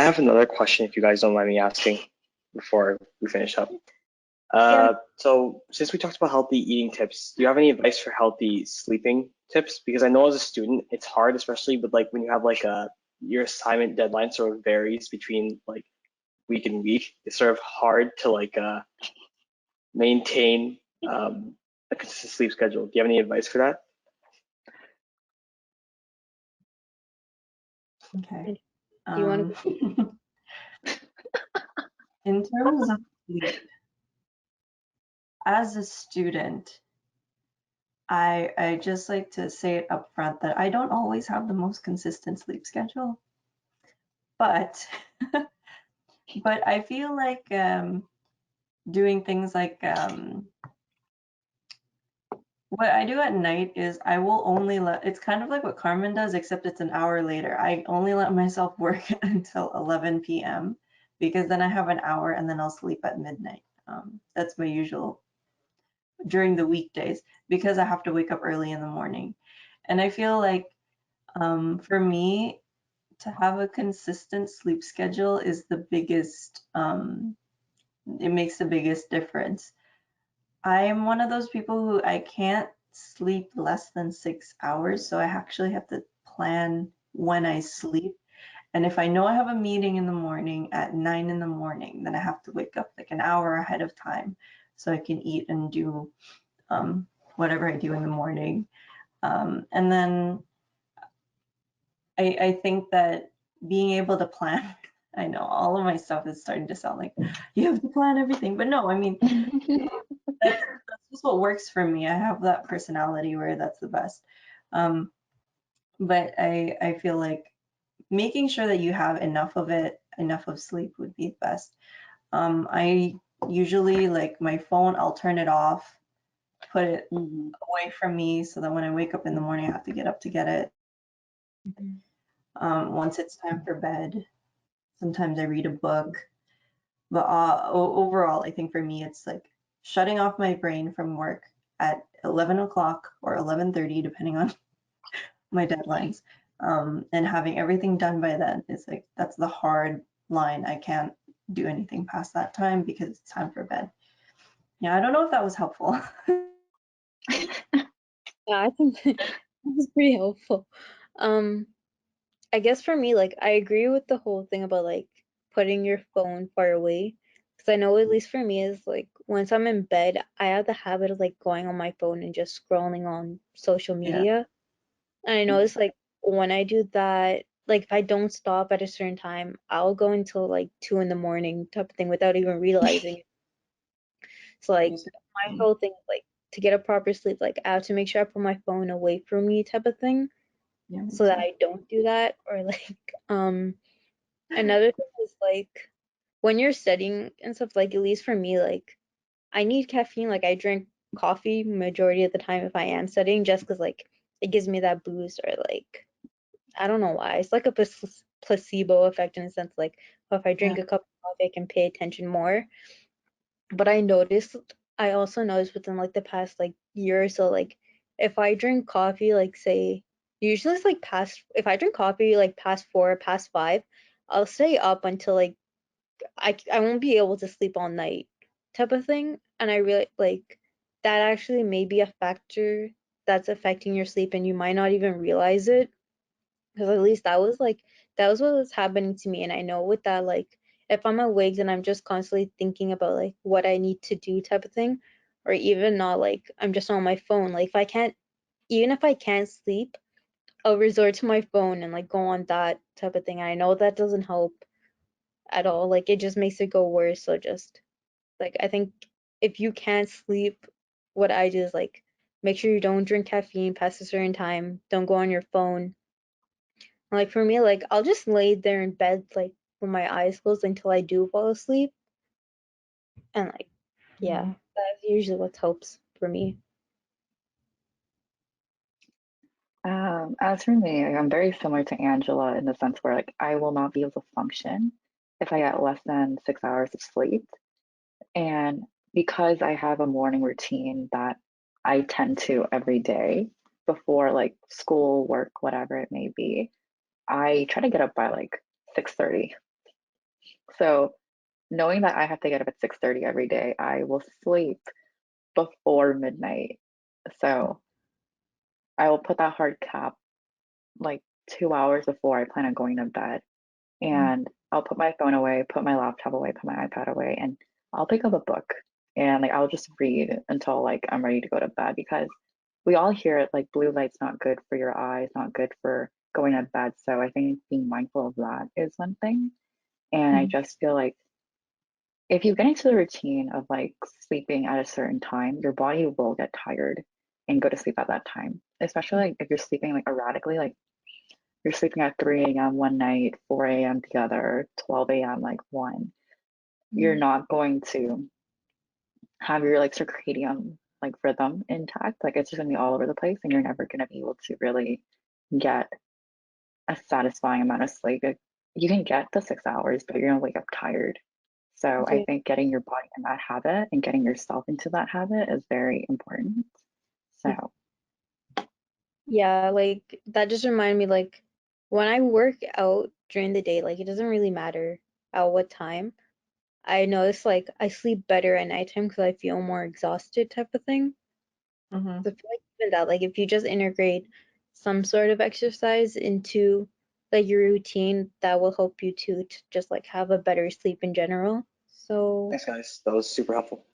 have another question if you guys don't mind me asking before we finish up. Yeah. So since we talked about healthy eating tips, do you have any advice for healthy sleeping tips? Because I know as a student, it's hard, especially with like when you have like your assignment deadline sort of varies between like week and week. It's sort of hard to like maintain a consistent sleep schedule. Do you have any advice for that? Okay. Do you want to? In terms of sleep, as a student, I just like to say it up front that I don't always have the most consistent sleep schedule, but but I feel like doing things like what I do at night is I will only it's kind of like what Carmen does, except it's an hour later. I only let myself work until 11 p.m. because then I have an hour and then I'll sleep at midnight. That's my usual during the weekdays because I have to wake up early in the morning. And I feel like for me, to have a consistent sleep schedule is the biggest, it makes the biggest difference. I am one of those people who I can't sleep less than 6 hours, so I actually have to plan when I sleep. And if I know I have a meeting in the morning at 9 in the morning, then I have to wake up like an hour ahead of time so I can eat and do whatever I do in the morning. And then I think that being able to plan, I know all of my stuff is starting to sound like you have to plan everything, but no, I mean, that's just what works for me. I have that personality where that's the best. But I feel like making sure that you have enough of it, enough of sleep would be best. I usually like my phone, I'll turn it off, put it away from me so that when I wake up in the morning, I have to get up to get it. Once it's time for bed, sometimes I read a book. But overall, I think for me, it's like shutting off my brain from work at 11 o'clock or 11:30, depending on my deadlines, and having everything done by then is like, that's the hard line. I can't do anything past that time because it's time for bed. Yeah, I don't know if that was helpful. Yeah, I think that was pretty helpful. I guess for me, like, I agree with the whole thing about like putting your phone far away. Because I know, at least for me, is like once I'm in bed, I have the habit of like going on my phone and just scrolling on social Yeah. media. And I notice like when I do that, like if I don't stop at a certain time, I'll go until like 2 in the morning type of thing without even realizing it. So like my whole thing is like to get a proper sleep, like I have to make sure I put my phone away from me type of thing Yeah, so that I don't do that. Or like another thing is like when you're studying and stuff, like at least for me, like I need caffeine. Like I drink coffee majority of the time if I am studying, just because like it gives me that boost. Or like I don't know why, it's like a placebo effect in a sense. Like if I drink a cup of coffee, I can pay attention more. But I also noticed within like the past like year or so, like if I drink coffee, like say usually it's like past if I drink coffee like past 4, past 5, I'll stay up until like I won't be able to sleep all night type of thing. And I really like that actually may be a factor that's affecting your sleep and you might not even realize it. Because at least that was what was happening to me. And I know with that, like if I'm awake and I'm just constantly thinking about like what I need to do type of thing, or even not like I'm just on my phone. Like if I can't even if I can't sleep, I'll resort to my phone and like go on that type of thing. And I know that doesn't help at all. Like it just makes it go worse. So just like I think if you can't sleep, what I do is like make sure you don't drink caffeine past a certain time. Don't go on your phone. Like for me, like I'll just lay there in bed like with my eyes closed until I do fall asleep. And like yeah, that's usually what helps for me. As for me, I'm very similar to Angela in the sense where like I will not be able to function if I get less than 6 hours of sleep. And because I have a morning routine that I tend to every day before like school, work, whatever it may be, I try to get up by like 6:30 So knowing that I have to get up at 6:30 every day, I will sleep before midnight. So I will put that hard cap like 2 hours before I plan on going to bed. And I'll put my phone away, put my laptop away, put my iPad away, and I'll pick up a book and like I'll just read until like I'm ready to go to bed, because we all hear it like blue light's not good for your eyes, not good for going to bed. So I think being mindful of that is one thing. And I just feel like if you get into the routine of like sleeping at a certain time, your body will get tired and go to sleep at that time. Especially like if you're sleeping like erratically, like you're sleeping at 3 a.m. one night, 4 a.m. the other, 12 a.m. like one, you're not going to have your like circadian like rhythm intact. Like it's just gonna be all over the place, and you're never gonna be able to really get a satisfying amount of sleep. Like, you can get the 6 hours, but you're gonna wake up tired. So I Yeah. think getting your body in that habit and getting yourself into that habit is very important. So Yeah, like that just reminded me, like when I work out during the day, like it doesn't really matter at what time. I notice like I sleep better at nighttime because I feel more exhausted type of thing. Mm-hmm. So I feel like even that, like if you just integrate some sort of exercise into like your routine, that will help you to just like have a better sleep in general. So Thanks, guys. That was super helpful.